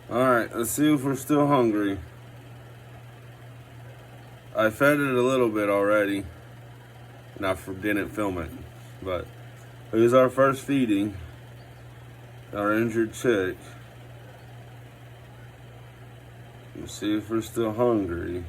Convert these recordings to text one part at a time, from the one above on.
Alright, let's see if we're still hungry. I fed it a little bit already, and I didn't film it. But here's our first feeding. Our injured chick. Let's see if we're still hungry.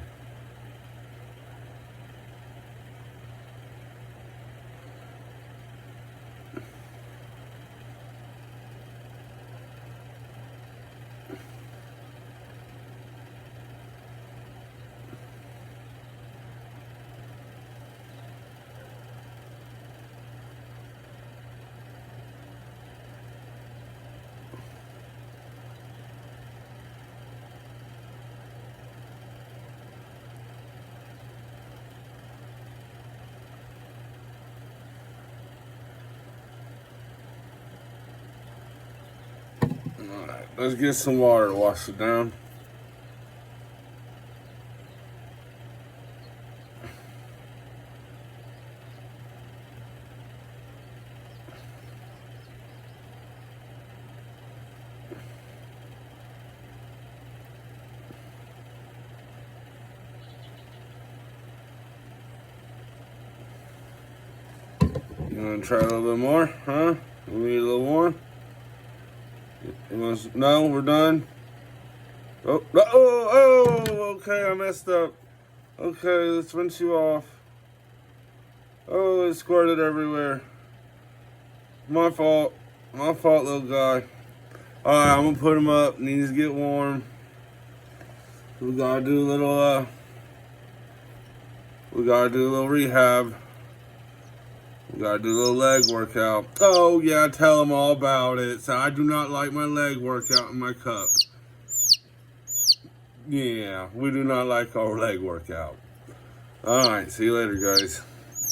Alright, let's get some water to wash it down. You want to try a little bit more, huh? We need a little more? No, we're done. Okay, I messed up. Okay, let's rinse you off. Oh, it squirted everywhere. My fault, little guy. Alright, I'm gonna put him up. Needs to get warm. We gotta do a little rehab. We gotta do a little leg workout. Oh yeah, tell them all about it. So I do not like my leg workout in my cup. Yeah, we do not like our leg workout. Alright, see you later, guys.